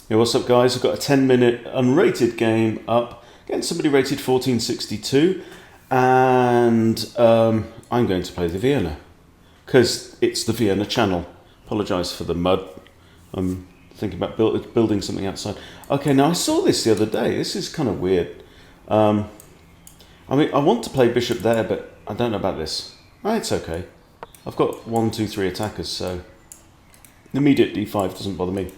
Hey, what's up, guys? I've got a 10-minute unrated game up against somebody rated 1462, and I'm going to play the Vienna because it's the Vienna channel. Apologise for the mud. I'm thinking about building something outside. Okay, now I saw this the other day. This is kind of weird. I mean, I want to play bishop there, but I don't know about this. It's okay. I've got 1, 2, 3 attackers, so immediate d5 doesn't bother me.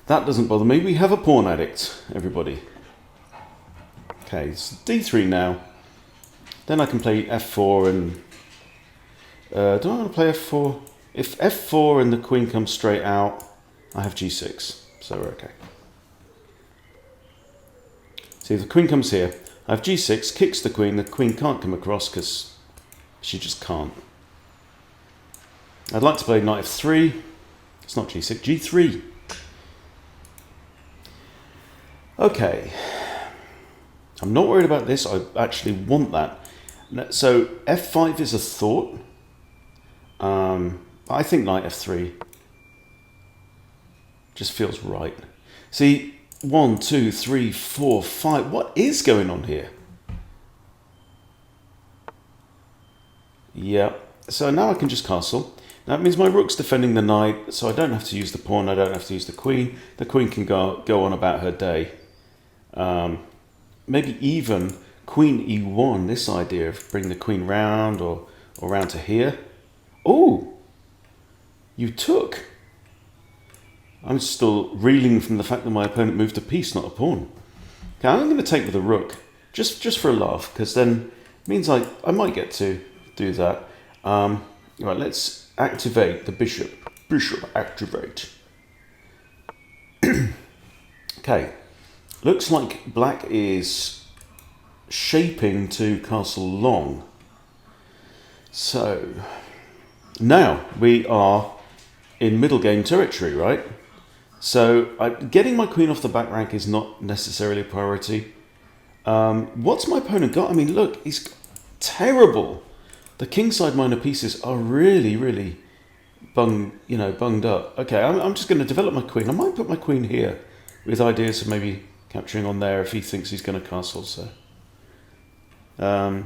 That doesn't bother me. We have a pawn addict, everybody. Okay, it's d3 now. Then I can play f4 and... do I want to play f4? If f4 and the queen comes straight out, I have g6, so we're okay. See, the queen comes here. I have g6, kicks the queen can't come across because she just can't. I'd like to play knight f3. It's not g6, g3. Okay, I'm not worried about this. I actually want that. So f5 is a thought. I think knight f3 just feels right. See, 1, 2, 3, 4, 5. What is going on here? Yeah, so now I can just castle. That means my rook's defending the knight, so I don't have to use the pawn, I don't have to use the queen. The queen can go on about her day. Maybe even queen e1, this idea of bring the queen round or round to here. Oh, you took. I'm still reeling from the fact that my opponent moved a piece, not a pawn. Okay, I'm going to take with a rook, just for a laugh, because then it means I might get to do that. Right, let's activate the bishop. Bishop activate. Okay. Looks like black is shaping to castle long. So now we are in middle game territory, right? So getting my queen off the back rank is not necessarily a priority. What's my opponent got? I mean, look, he's terrible. The kingside minor pieces are really bunged up. Okay, I'm just going to develop my queen. I might put my queen here with ideas of maybe capturing on there if he thinks he's going to castle. So I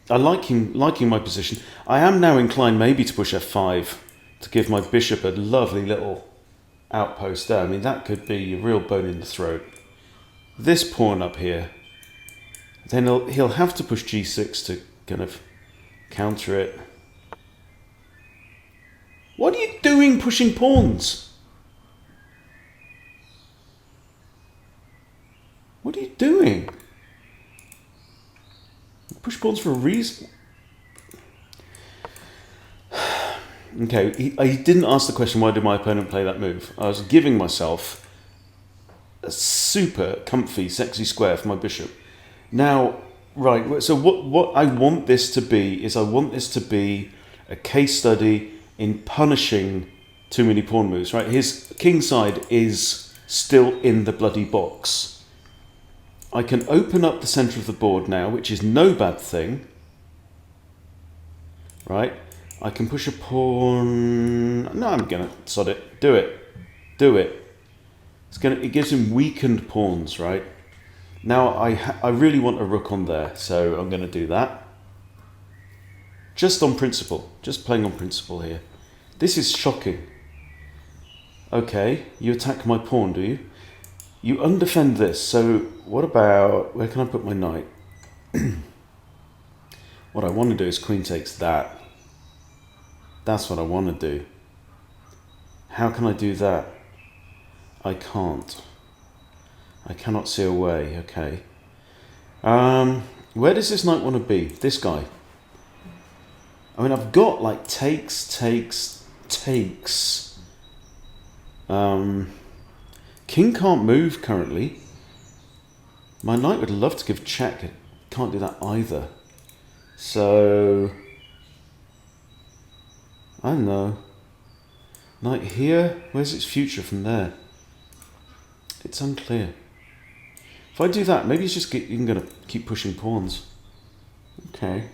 liking my position. I am now inclined maybe to push f5 to give my bishop a lovely little outpost there. I mean, that could be a real bone in the throat. This pawn up here, then he'll have to push g6 to kind of counter it. What are you doing pushing pawns? What are you doing? Push pawns for a reason. Okay, he didn't ask the question, why did my opponent play that move? I was giving myself a super comfy, sexy square for my bishop. Now, right, so what I want this to be is I want this to be a case study in punishing too many pawn moves, right? His king side is still in the bloody box. I can open up the centre of the board now, which is no bad thing. Right? I can push a pawn. No, I'm going to sod it. Do it. Do it. It gives him weakened pawns, right? Now, I really want a rook on there, so I'm going to do that. Just on principle. Just playing on principle here. This is shocking. Okay, you attack my pawn, do you? You undefend this, so what about, where can I put my knight? What I want to do is queen takes that. That's what I want to do. How can I do that? I can't. I cannot see a way, okay. Where does this knight want to be? This guy. I mean, I've got like takes. King can't move currently. My knight would love to give check. It can't do that either. So, I don't know. Knight here? Where's its future from there? It's unclear. If I do that, maybe he's just going to keep pushing pawns. Okay.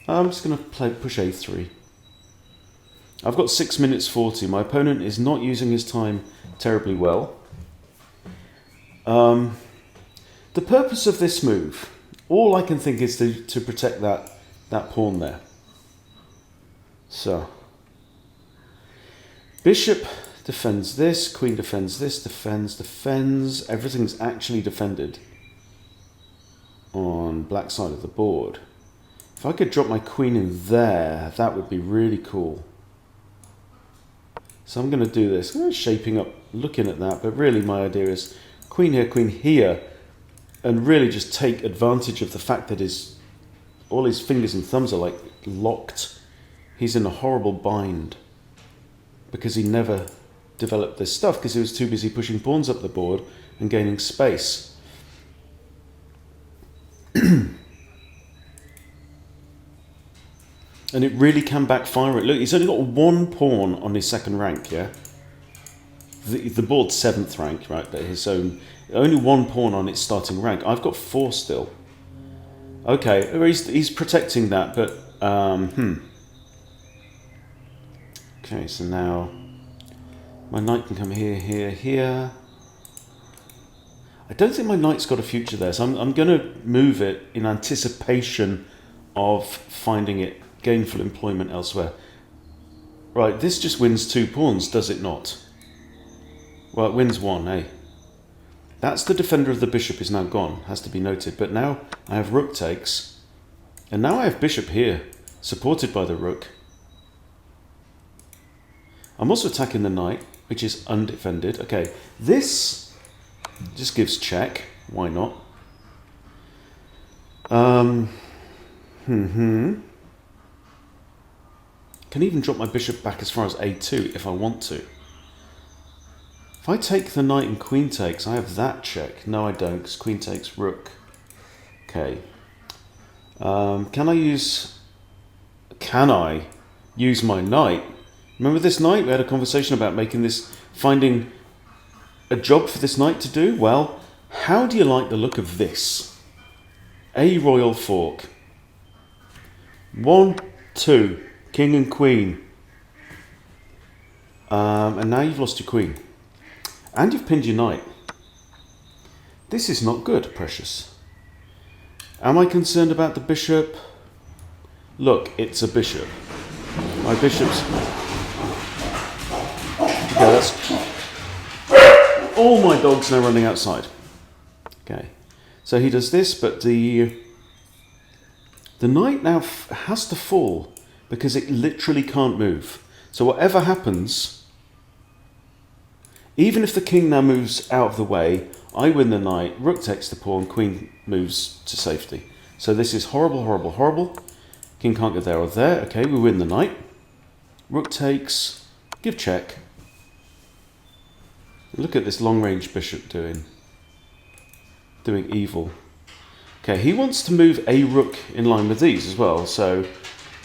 I'm just going to push a3. I've got 6 minutes 40. My opponent is not using his time terribly well. The purpose of this move, all I can think is to protect that pawn there. So, bishop defends this, queen defends this, defends. Everything's actually defended on black side of the board. If I could drop my queen in there, that would be really cool. So I'm going to do this. I'm shaping up, looking at that, but really my idea is queen here, and really just take advantage of the fact that all his fingers and thumbs are like locked. He's in a horrible bind because he never developed this stuff because he was too busy pushing pawns up the board and gaining space. And it really can backfire. Look, he's only got one pawn on his second rank, yeah? The board's 7th rank, right? But his own, only one pawn on its starting rank. I've got 4 still. Okay, he's protecting that, but okay, so now my knight can come here. I don't think my knight's got a future there, so I'm going to move it in anticipation of finding it gainful employment elsewhere. Right, this just wins 2 pawns, does it not? Well, it wins 1, eh? That's the defender of the bishop is now gone, has to be noted. But now I have rook takes, and now I have bishop here, supported by the rook. I'm also attacking the knight, which is undefended. Okay, this just gives check. Why not? Can even drop my bishop back as far as a2 if I want to. If I take the knight and queen takes, I have that check. No, I don't, because queen takes rook. Okay. Can I use my knight? Remember this knight? We had a conversation about finding a job for this knight to do. Well, how do you like the look of this? A royal fork. 1, 2, king and queen. And now you've lost your queen. And you've pinned your knight. This is not good, precious. Am I concerned about the bishop? Look, it's a bishop. My bishop's... Okay, that's... All my dogs now running outside. Okay. So he does this, but the knight now has to fall because it literally can't move. So whatever happens... Even if the king now moves out of the way, I win the knight, rook takes the pawn, queen moves to safety. So this is horrible, horrible, horrible. King can't go there or there. Okay, we win the knight. Rook takes, give check. Look at this long-range bishop doing evil. Okay, he wants to move a rook in line with these as well, so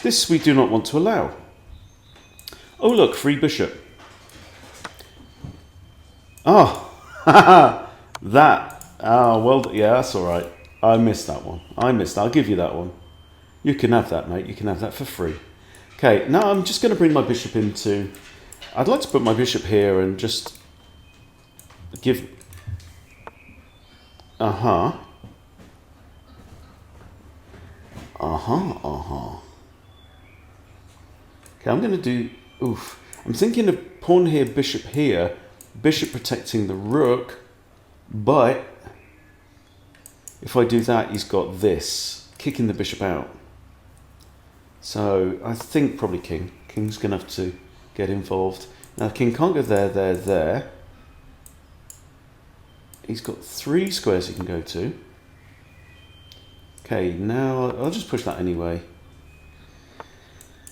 this we do not want to allow. Oh look, free bishop. Oh, that. Oh, well, yeah, that's all right. I missed that one. I'll give you that one. You can have that, mate. You can have that for free. Okay, now I'm just going to bring my bishop into... I'd like to put my bishop here and just give... Okay, I'm going to do... Oof. I'm thinking of pawn here, bishop here... Bishop protecting the rook, but if I do that, he's got this, kicking the bishop out. So I think probably king. King's going to have to get involved. Now king can't go there. He's got 3 squares he can go to. Okay, now I'll just push that anyway.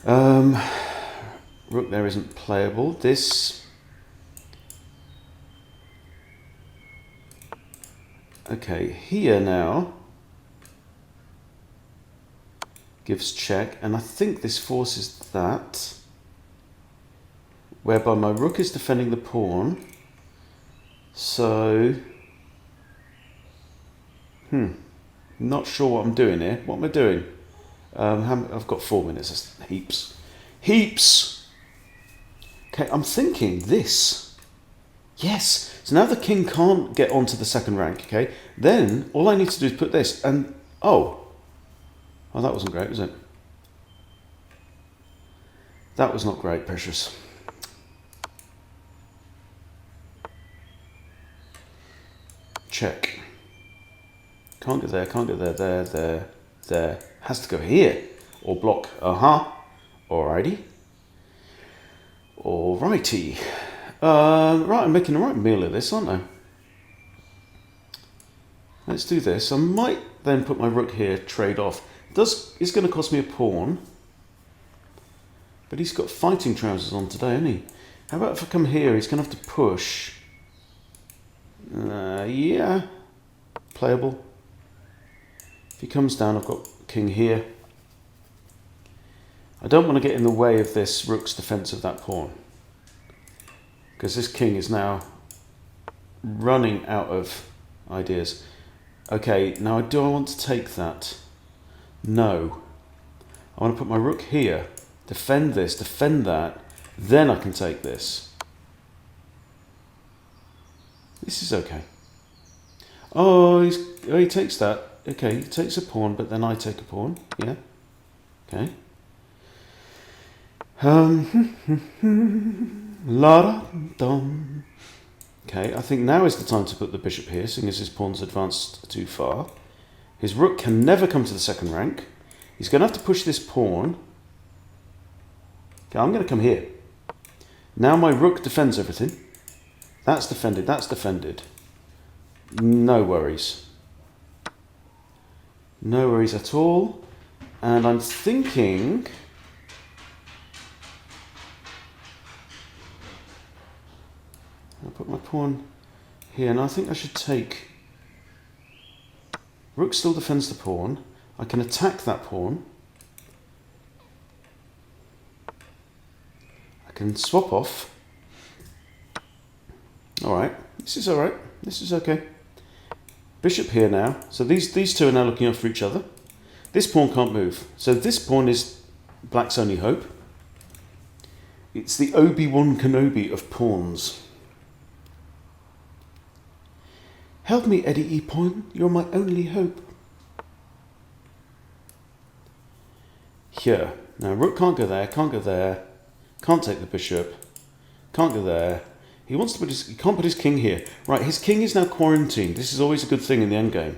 Rook there isn't playable. This... Okay, here now gives check, and I think this forces that, whereby my rook is defending the pawn. So, not sure what I'm doing here. What am I doing? I've got 4 minutes. That's heaps. Okay, I'm thinking this. Yes. So now the king can't get onto the second rank, okay? Then all I need to do is put this and... Oh, that wasn't great, was it? That was not great, precious. Check. Can't get there, can't get there, there. Has to go here. Or block. Alrighty. Alrighty. Right, I'm making a right meal of this, aren't I? Let's do this. I might then put my rook here, trade off. It's going to cost me a pawn. But he's got fighting trousers on today, hasn't he? How about if I come here, he's going to have to push. Yeah. Playable. If he comes down, I've got king here. I don't want to get in the way of this rook's defense of that pawn. Because this king is now running out of ideas. Okay, now do I want to take that? No. I want to put my rook here. Defend this, defend that. Then I can take this. This is okay. Oh, he takes that. Okay, he takes a pawn, but then I take a pawn. Yeah. Okay. La-da-dum. Okay, I think now is the time to put the bishop here, seeing as his pawn's advanced too far. His rook can never come to the second rank. He's going to have to push this pawn. Okay, I'm going to come here. Now my rook defends everything. That's defended, that's defended. No worries. No worries at all. And I'm thinking... I'll put my pawn here, and I think I should take... Rook still defends the pawn. I can attack that pawn. I can swap off. Alright, this is alright. This is okay. Bishop here now. So these two are now looking after each other. This pawn can't move. So this pawn is black's only hope. It's the Obi-Wan Kenobi of pawns. Help me, Eddie E. Pawn. You're my only hope. Here. Now, rook can't go there, can't go there. Can't take the bishop. Can't go there. He wants to he can't put his king here. Right, his king is now quarantined. This is always a good thing in the endgame.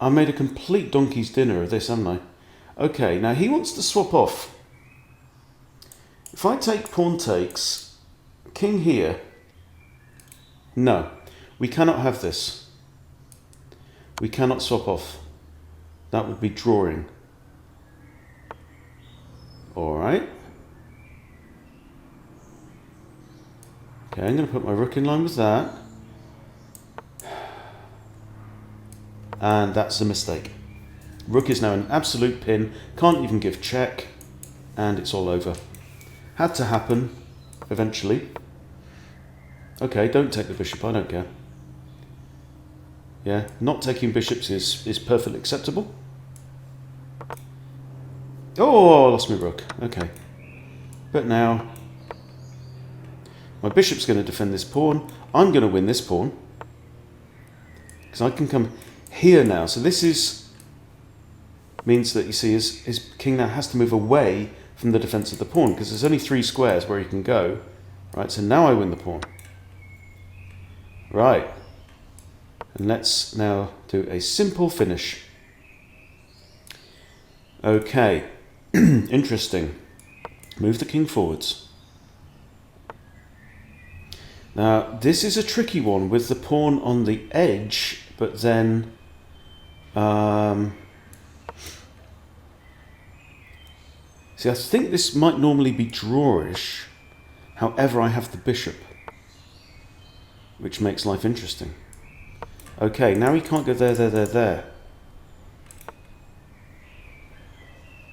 I made a complete donkey's dinner of this, haven't I? Okay, now he wants to swap off. If I take pawn takes, king here. No, we cannot have this. We cannot swap off. That would be drawing. Alright. Okay, I'm going to put my rook in line with that. And that's a mistake. Rook is now an absolute pin. Can't even give check. And it's all over. Had to happen eventually. Okay, don't take the bishop, I don't care. Yeah, not taking bishops is perfectly acceptable. Oh, I lost my rook. Okay. But now, my bishop's going to defend this pawn. I'm going to win this pawn. Because I can come here now. So this means that, you see, his king now has to move away from the defense of the pawn. Because there's only 3 squares where he can go. Right, so now I win the pawn. Right. And let's now do a simple finish. Okay. Interesting. Move the king forwards. Now, this is a tricky one with the pawn on the edge, but then... see, I think this might normally be drawish. However, I have the bishop, which makes life interesting. Okay, now he can't go there.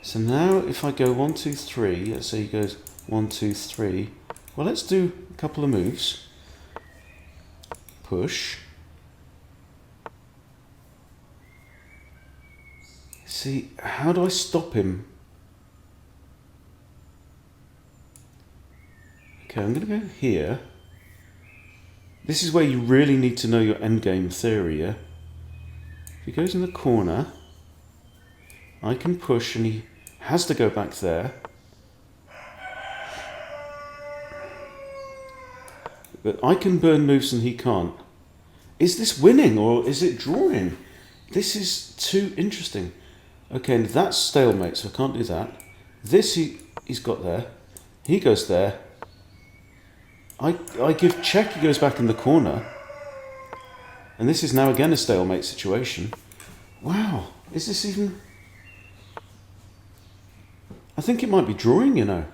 So now if I go 1, 2, 3, let's say he goes 1, 2, 3. Well, let's do a couple of moves. Push. See, how do I stop him? Okay, I'm going to go here. This is where you really need to know your endgame theory, yeah? If he goes in the corner, I can push and he has to go back there. But I can burn moves and he can't. Is this winning or is it drawing? This is too interesting. Okay, and that's stalemate, so I can't do that. This he's got there. He goes there. I give check, he goes back in the corner. And this is now again a stalemate situation. Wow, is this even... I think it might be drawing, you know.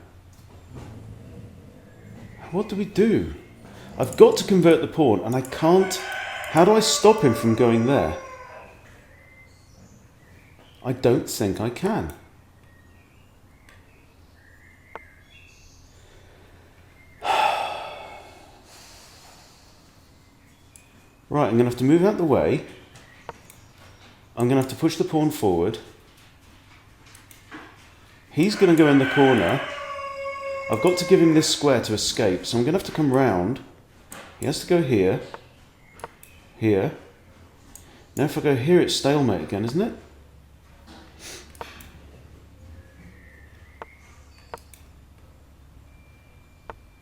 What do we do? I've got to convert the pawn and I can't... How do I stop him from going there? I don't think I can. Right, I'm going to have to move out the way. I'm going to have to push the pawn forward. He's going to go in the corner. I've got to give him this square to escape, so I'm going to have to come round. He has to go here. Here. Now if I go here, it's stalemate again, isn't it?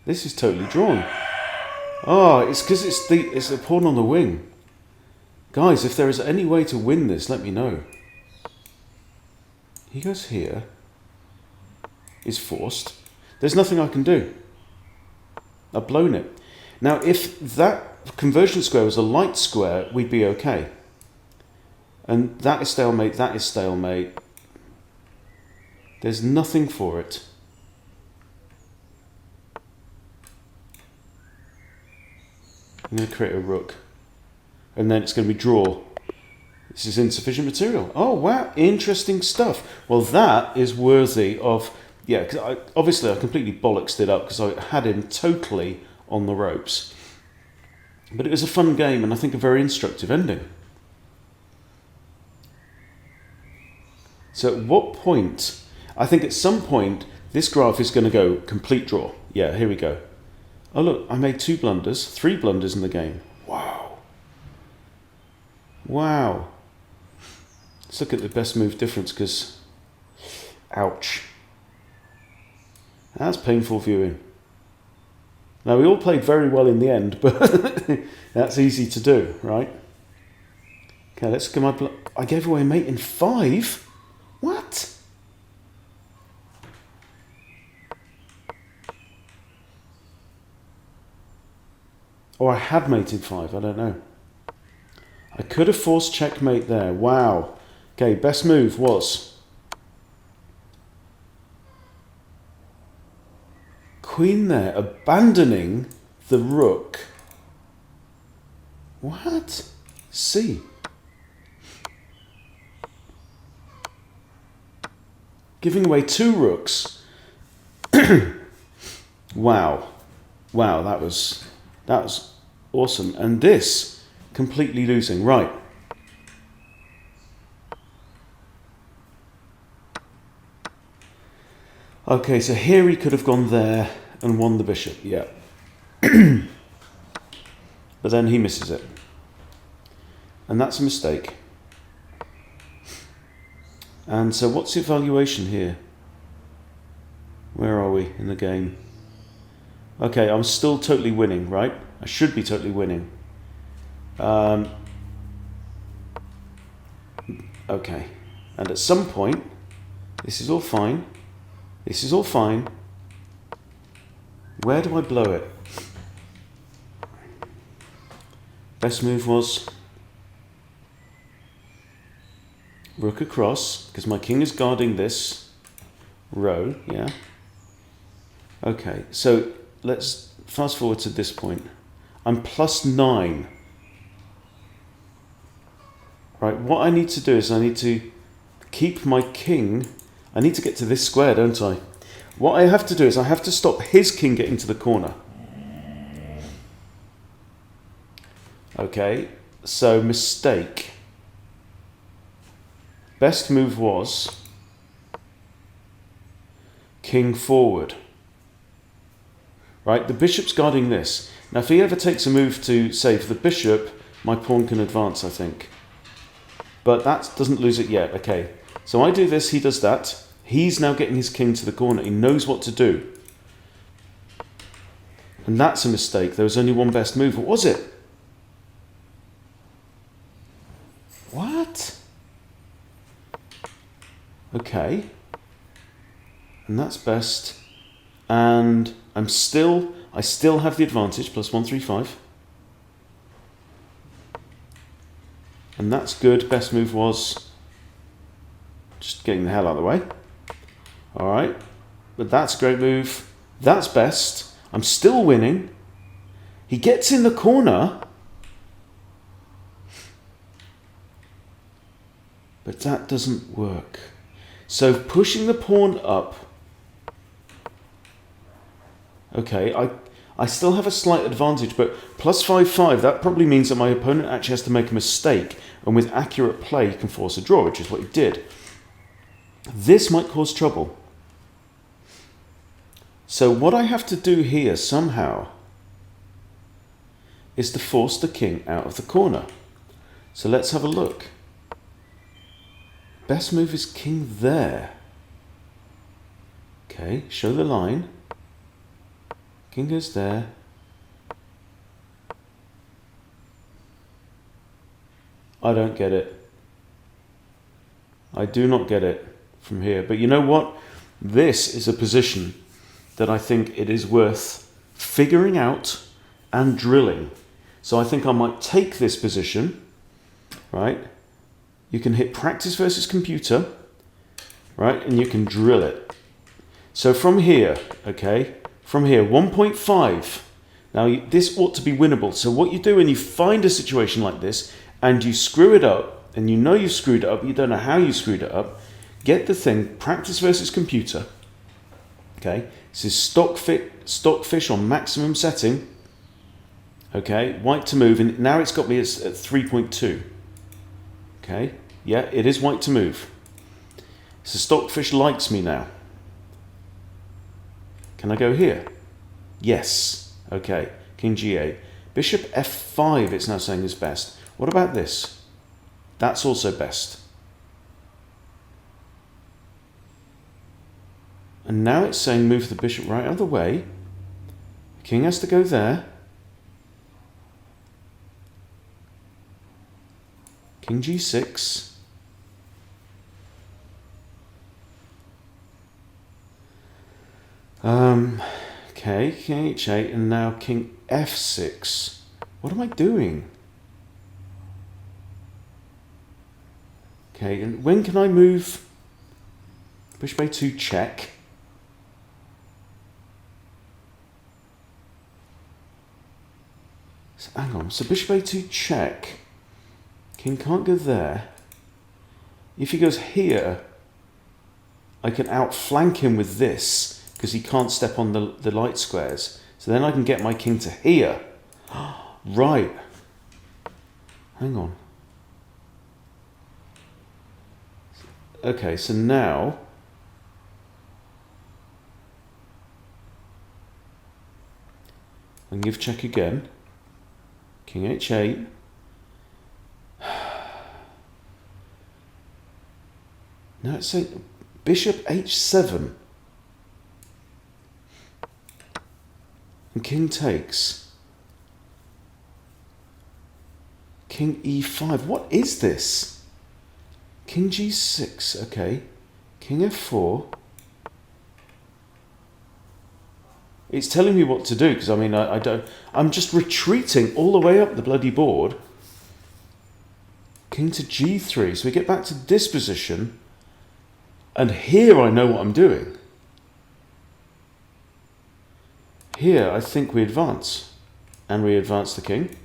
This is totally drawn. Oh, it's because it's the pawn on the wing. Guys, if there is any way to win this, let me know. He goes here. He's forced. There's nothing I can do. I've blown it. Now, if that conversion square was a light square, we'd be okay. And that is stalemate, that is stalemate. There's nothing for it. I'm going to create a rook. And then it's going to be draw. This is insufficient material. Oh, wow. Interesting stuff. Well, that is worthy of... Yeah, because obviously I completely bollocksed it up because I had him totally on the ropes. But it was a fun game and I think a very instructive ending. So at what point... I think at some point this graph is going to go complete draw. Yeah, here we go. Oh look, I made 2 blunders, 3 blunders in the game. Wow. Wow. Let's look at the best move difference because... Ouch. That's painful viewing. Now we all played very well in the end, but that's easy to do, right? Okay, let's look at my... I gave away mate in 5? What? Or I had mated 5, I don't know. I could have forced checkmate there. Wow. Okay, best move was... Queen there, abandoning the rook. What? C. Giving away 2 rooks. Wow. Wow, that was awesome. And this, completely losing. Right. Okay, so here he could have gone there and won the bishop, yeah. But then he misses it. And that's a mistake. And so what's the evaluation here? Where are we in the game? Okay, I'm still totally winning, right? I should be totally winning. Okay, and at some point, this is all fine. This is all fine. Where do I blow it? Best move was rook across, because my king is guarding this row, yeah? Okay, so let's fast forward to this point. I'm +9. Right, what I need to do is I need to keep my king... I need to get to this square, don't I? What I have to do is I have to stop his king getting to the corner. Okay, so mistake. Best move was king forward. right? The bishop's guarding this. Now, if he ever takes a move to save the bishop, my pawn can advance, I think. But that doesn't lose it yet. Okay, so I do this, he does that. He's now getting his king to the corner. He knows what to do. And that's a mistake. There was only one best move. What was it? What? Okay. And that's best. And I still have the advantage, plus 135. And that's good. Best move was just getting the hell out of the way. All right. But that's a great move. That's best. I'm still winning. He gets in the corner. But that doesn't work. So pushing the pawn up. Okay, I still have a slight advantage, but plus 5-5, that probably means that my opponent actually has to make a mistake, and with accurate play he can force a draw, which is what he did. This might cause trouble. So what I have to do here somehow is to force the king out of the corner. So let's have a look. Best move is king there. Okay, show the line. King goes there. I don't get it. I do not get it from here. But you know what? This is a position that I think it is worth figuring out and drilling. So I think I might take this position, right? You can hit practice versus computer, right? And you can drill it. So from here, okay, from here, 1.5. Now this ought to be winnable. So what you do when you find a situation like this and you screw it up, and you know you screwed it up, you don't know how you screwed it up, get the thing, practice versus computer. Okay, this is stockfish on maximum setting. Okay, white to move, and now it's got me at 3.2. Okay, yeah, it is white to move. So stockfish likes me now. Can I go here? Yes. Okay, king g8. Bishop f5 it's now saying is best. What about this? That's also best. And now it's saying move the bishop right out of the way. The king has to go there. King g6. Okay, king h8, and now king f6. What am I doing? Okay, and when can I move? Bishop a2 check. So hang on, so bishop a2 check. King can't go there. If he goes here, I can outflank him with this, because he can't step on the light squares. So then I can get my king to here. Right. Hang on. Okay, so now I can give check again. King h8. Now it's saying bishop h7. And king takes. King e5. What is this? King g6. Okay. King f4. It's telling me what to do, because I mean, I don't. I'm just retreating all the way up the bloody board. King to g3. So we get back to this position. And here I know what I'm doing. Here, I think we advance. And we advance the king.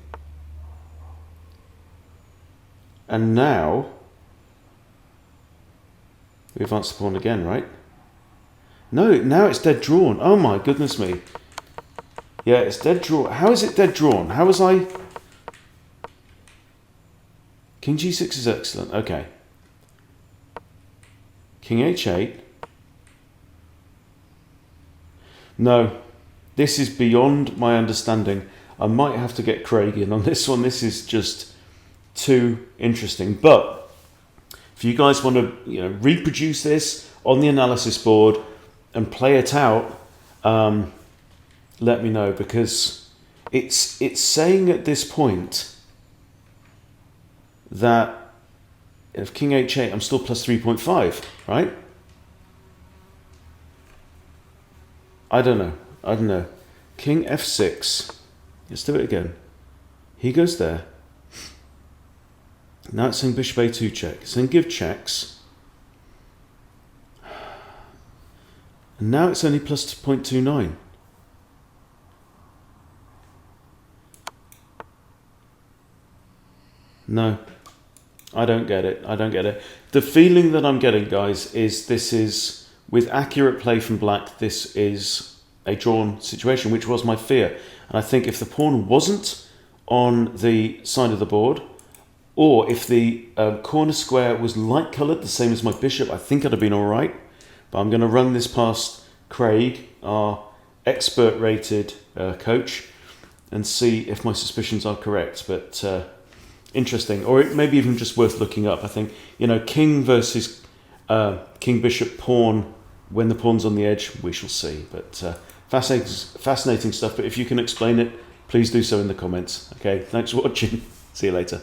And now, we advance the pawn again, right? No, now it's dead drawn. Oh my goodness me. Yeah, it's dead drawn. How is it dead drawn? How was I... King g6 is excellent. Okay. King h8. No. This is beyond my understanding. I might have to get Craig in on this one. This is just too interesting. But if you guys want to, reproduce this on the analysis board and play it out, let me know, because it's saying at this point that if King H8, I'm still plus 3.5, right? I don't know. King F6. Let's do it again. He goes there. Now it's saying Bishop A2 check. It's saying give checks. And now it's only plus 0.29. No. I don't get it. The feeling that I'm getting, guys, is this is, with accurate play from black, this is a drawn situation, which was my fear. And I think if the pawn wasn't on the side of the board, or if the corner square was light coloured, the same as my bishop, I think I'd have been all right. But I'm going to run this past Craig, our expert rated coach, and see if my suspicions are correct. But interesting, or it may be even just worth looking up. I think, king versus king, bishop, pawn, when the pawn's on the edge, we shall see. But fascinating stuff. But if you can explain it, please do so in the comments. Okay, thanks for watching. See you later.